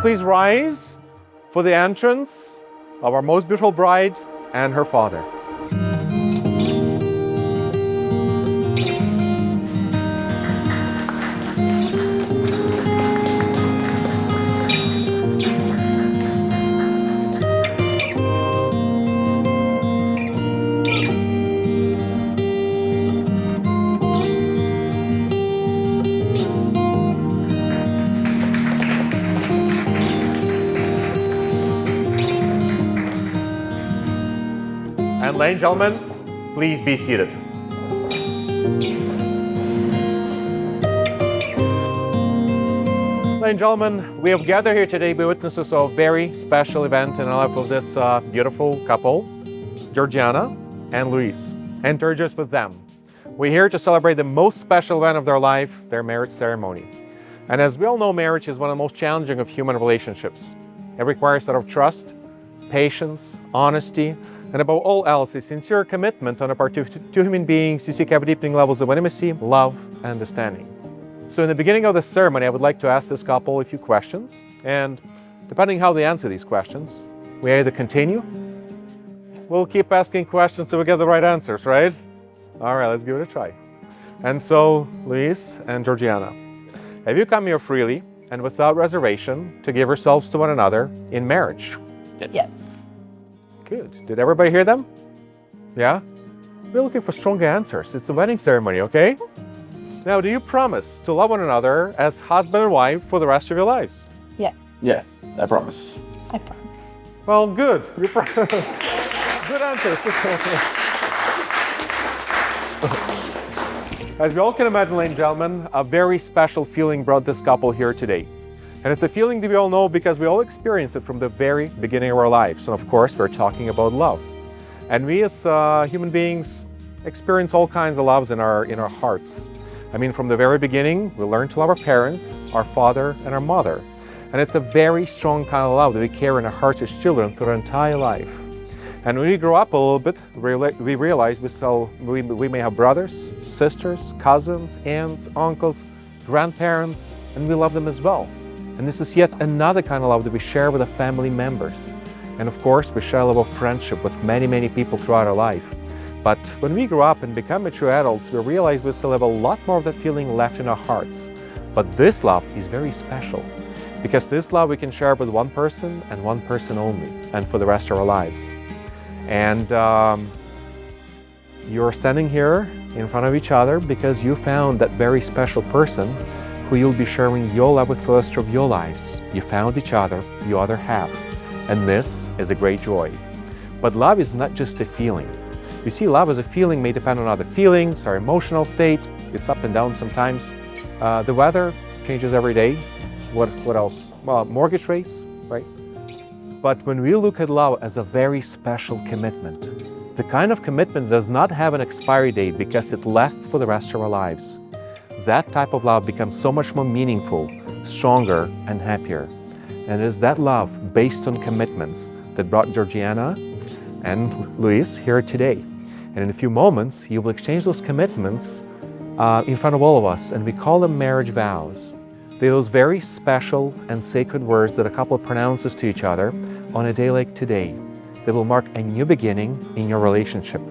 please rise for the entrance of our most beautiful bride and her father. And ladies and gentlemen, please be seated. Ladies and gentlemen, we have gathered here today to be witnesses of a very special event in the life of this beautiful couple, Georgiana and Luis, and to rejoice with them. We're here to celebrate the most special event of their life, their marriage ceremony. And as we all know, marriage is one of the most challenging of human relationships. It requires a lot of trust, patience, honesty, and above all else, a sincere commitment on the part of two human beings to seek have deepening levels of intimacy, love, and understanding. So in the beginning of the ceremony, I would like to ask this couple a few questions, and depending how they answer these questions, we either continue, we'll keep asking questions so we get the right answers, right? All right, let's give it a try. And so, Luis and Georgiana, have you come here freely and without reservation to give yourselves to one another in marriage? Yes. Good. Did everybody hear them? Yeah? We're looking for stronger answers. It's a wedding ceremony, okay? Now, do you promise to love one another as husband and wife for the rest of your lives? Yeah. Yes, I promise. I promise. Well, good. Good answers. As we all can imagine, ladies and gentlemen, a very special feeling brought this couple here today. And it's a feeling that we all know because we all experienced it from the very beginning of our lives. And of course, we're talking about love. And we as human beings experience all kinds of loves in our hearts. I mean, from the very beginning, we learn to love our parents, our father, and our mother. And it's a very strong kind of love that we carry in our hearts as children through our entire life. And when we grow up a little bit, we realize we may have brothers, sisters, cousins, aunts, uncles, grandparents, and we love them as well. And this is yet another kind of love that we share with the family members. And of course, we share a love of friendship with many, many people throughout our life. But when we grow up and become mature adults, we realize we still have a lot more of that feeling left in our hearts. But this love is very special, because this love we can share with one person and one person only, and for the rest of our lives. And you're standing here in front of each other because you found that very special person who you'll be sharing your love with for the rest of your lives. You found each other, your other half, and this is a great joy. But love is not just a feeling. You see, love as a feeling may depend on other feelings, our emotional state. It's up and down sometimes. The weather changes every day. What else? Well, mortgage rates, right? But when we look at love as a very special commitment, the kind of commitment that does not have an expiry date because it lasts for the rest of our lives, that type of love becomes so much more meaningful, stronger, and happier. And it is that love based on commitments that brought Georgiana and Luis here today. And in a few moments, you will exchange those commitments in front of all of us, and we call them marriage vows. They're those very special and sacred words that a couple pronounces to each other on a day like today. They will mark a new beginning in your relationship.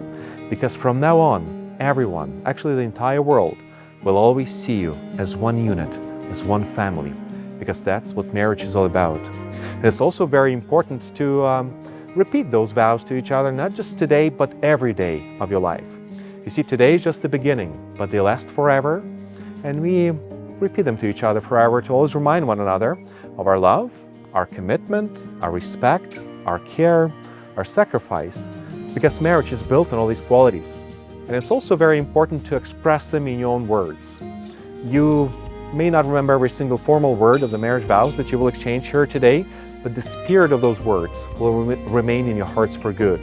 Because from now on, everyone, actually the entire world, will always see you as one unit, as one family, because that's what marriage is all about. And it's also very important to repeat those vows to each other, not just today, but every day of your life. You see, today is just the beginning, but they last forever, and we repeat them to each other forever to always remind one another of our love, our commitment, our respect, our care, our sacrifice, because marriage is built on all these qualities. And it's also very important to express them in your own words. You may not remember every single formal word of the marriage vows that you will exchange here today, but the spirit of those words will remain in your hearts for good.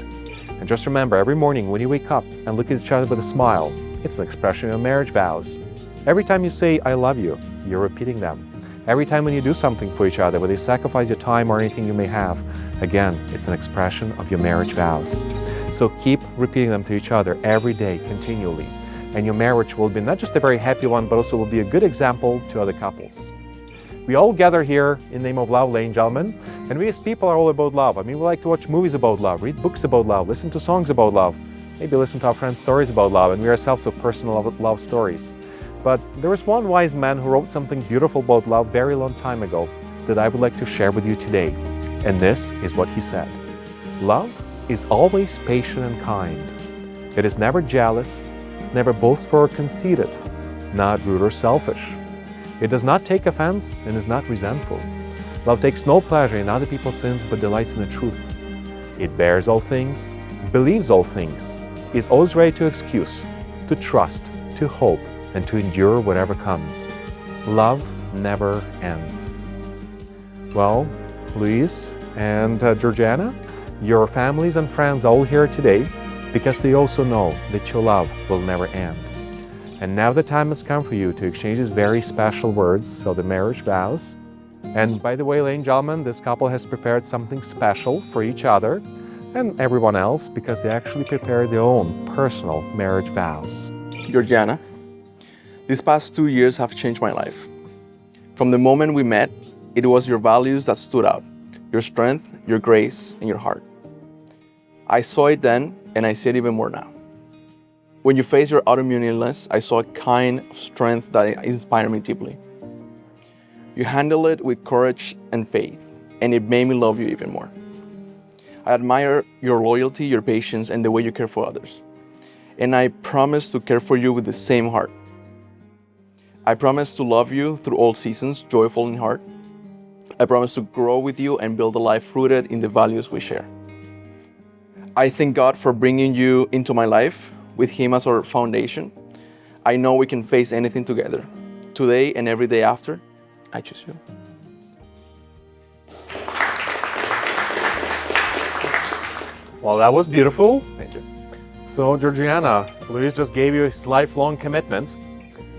And just remember, every morning when you wake up and look at each other with a smile, it's an expression of your marriage vows. Every time you say, I love you, you're repeating them. Every time when you do something for each other, whether you sacrifice your time or anything you may have, again, it's an expression of your marriage vows. So keep repeating them to each other every day, continually. And your marriage will be not just a very happy one, but also will be a good example to other couples. We all gather here in the name of love, ladies and gentlemen, and we as people are all about love. I mean, we like to watch movies about love, read books about love, listen to songs about love, maybe listen to our friends' stories about love, and we ourselves have personal love stories. But there was one wise man who wrote something beautiful about love very long time ago that I would like to share with you today. And this is what he said. Love is always patient and kind. It is never jealous, never boastful or conceited, not rude or selfish. It does not take offense and is not resentful. Love takes no pleasure in other people's sins but delights in the truth. It bears all things, believes all things, is always ready to excuse, to trust, to hope, and to endure whatever comes. Love never ends. Well, Luis and Georgiana, your families and friends are all here today because they also know that your love will never end. And now the time has come for you to exchange these very special words, so the marriage vows. And by the way, ladies and gentlemen, this couple has prepared something special for each other and everyone else because they actually prepared their own personal marriage vows. Georgiana, these past 2 years have changed my life. From the moment we met, it was your values that stood out, your strength, your grace, and your heart. I saw it then, and I see it even more now. When you faced your autoimmune illness, I saw a kind of strength that inspired me deeply. You handled it with courage and faith, and it made me love you even more. I admire your loyalty, your patience, and the way you care for others. And I promise to care for you with the same heart. I promise to love you through all seasons, joyful in heart. I promise to grow with you and build a life rooted in the values we share. I thank God for bringing you into my life with Him as our foundation. I know we can face anything together. Today and every day after, I choose you. Well, that was beautiful. Thank you. So, Georgiana, Luis just gave you his lifelong commitment.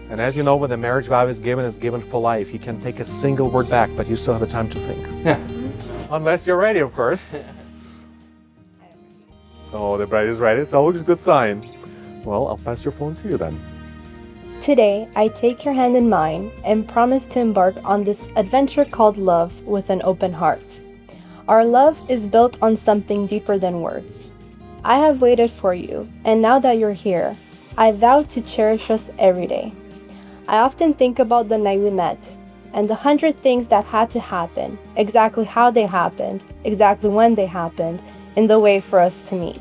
And as you know, when the marriage vow is given for life. He can take a single word back, but you still have the time to think. Yeah. Unless you're ready, of course. Oh, the bride is ready. It's always a good sign. Well, I'll pass your phone to you then. Today, I take your hand in mine and promise to embark on this adventure called love with an open heart. Our love is built on something deeper than words. I have waited for you, and now that you're here, I vow to cherish us every day. I often think about the night we met and the 100 things that had to happen, exactly how they happened, exactly when they happened, in the way for us to meet.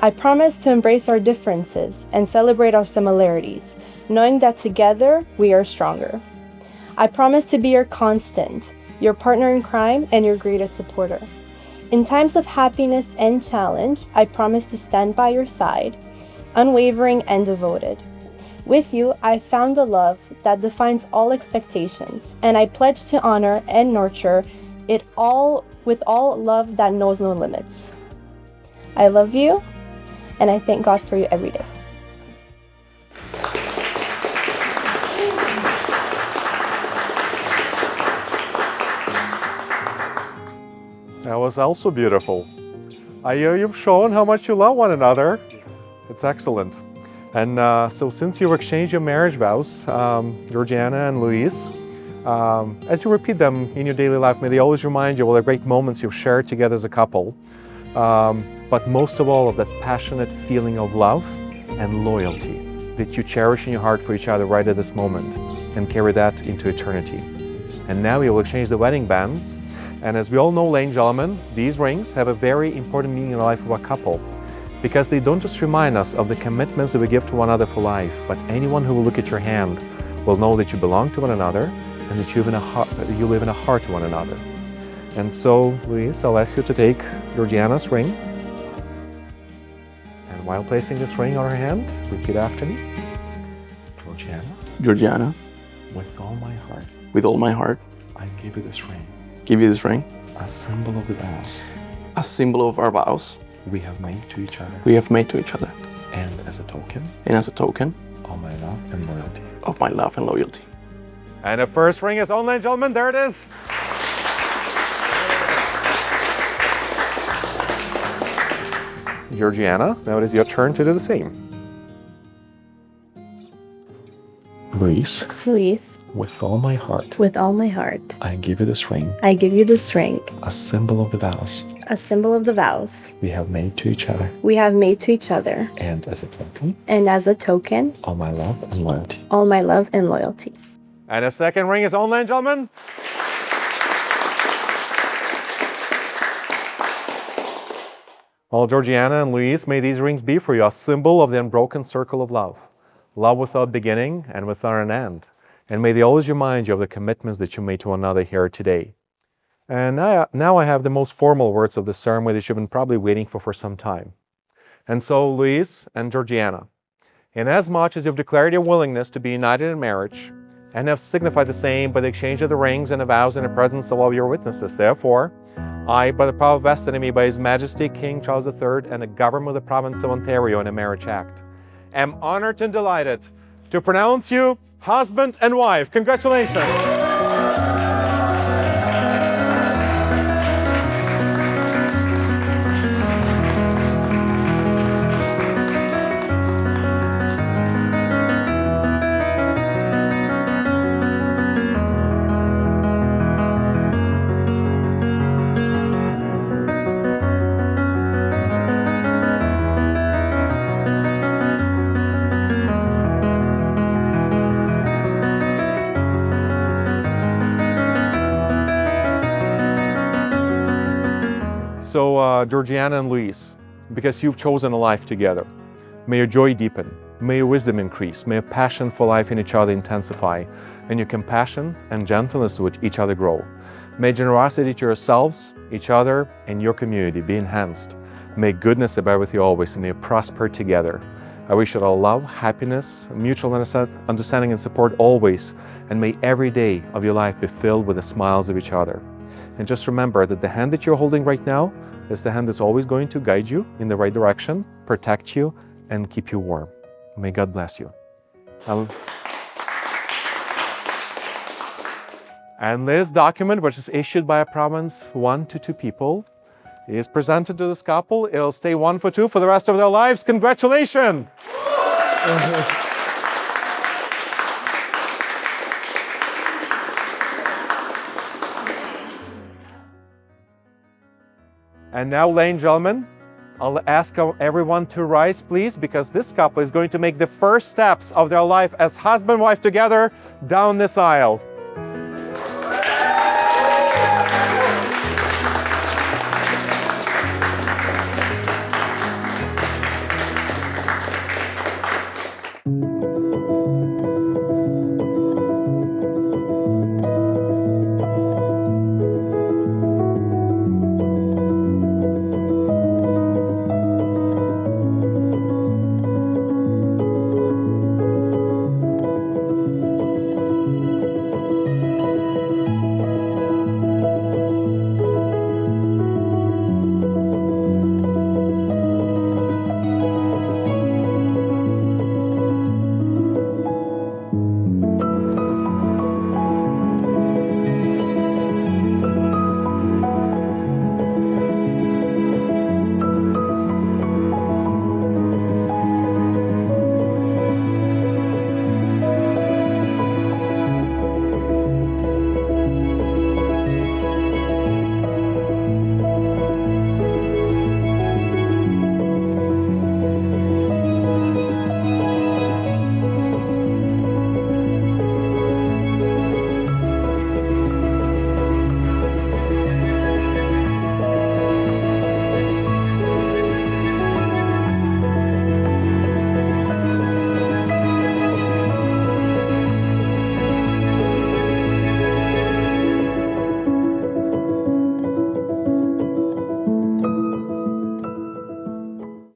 I promise to embrace our differences and celebrate our similarities, knowing that together we are stronger. I promise to be your constant, your partner in crime, and your greatest supporter. In times of happiness and challenge, I promise to stand by your side, unwavering and devoted. With you, I found a love that defines all expectations, and I pledge to honor and nurture it all with all love that knows no limits. I love you, and I thank God for you every day. That was also beautiful. You've shown how much you love one another. It's excellent. And so since you've exchanged your marriage vows, Georgiana and Luis, as you repeat them in your daily life, may they always remind you of all the great moments you've shared together as a couple, but most of all of that passionate feeling of love and loyalty that you cherish in your heart for each other right at this moment and carry that into eternity. And now we will exchange the wedding bands. And as we all know, ladies and gentlemen, these rings have a very important meaning in the life of a couple, because they don't just remind us of the commitments that we give to one another for life, but anyone who will look at your hand will know that you belong to one another and that you live in a heart to one another. And so, Luis, I'll ask you to take Georgiana's ring. And while placing this ring on her hand, repeat after me. Georgiana, Georgiana, with all my heart, with all my heart, I give you this ring, give you this ring, a symbol of the vows a symbol of our vows we have made to each other, and as a token of my love and loyalty. my love and loyalty. And the first ring is on, ladies and gentlemen. There it is. Georgiana, now it is your turn to do the same. Luis, Luis, with all my heart, with all my heart, I give you this ring, I give you this ring, a symbol of the vows a symbol of the vows we have made to each other, we have made to each other, and as a token, and as a token, all my love and loyalty. all my love and loyalty. And a second ring is on, ladies and gentlemen. Well, Georgiana and Luis, may these rings be for you a symbol of the unbroken circle of love. Love without beginning and without an end. And may they always remind you of the commitments that you made to one another here today. And now I have the most formal words of the ceremony that you've been probably waiting for some time. And so, Luis and Georgiana, inasmuch as you've declared your willingness to be united in marriage, and have signified the same by the exchange of the rings and the vows in the presence of all your witnesses, therefore, I, by the power vested in me by His Majesty King Charles III and the government of the province of Ontario in a marriage act, am honored and delighted to pronounce you husband and wife. Congratulations. So, Georgiana and Luis, because you've chosen a life together, may your joy deepen, may your wisdom increase, may your passion for life in each other intensify, and your compassion and gentleness with each other grow. May generosity to yourselves, each other, and your community be enhanced. May goodness abide with you always, and may you prosper together. I wish you all love, happiness, mutual understanding and support always, and may every day of your life be filled with the smiles of each other. And just remember that the hand that you're holding right now is the hand that's always going to guide you in the right direction, protect you, and keep you warm. May God bless you. And this document, which is issued by a province 1 to 2 people, is presented to this couple. It'll stay 1 for 2 for the rest of their lives. Congratulations! And now, ladies and gentlemen, I'll ask everyone to rise, please, because this couple is going to make the first steps of their life as husband and wife together down this aisle.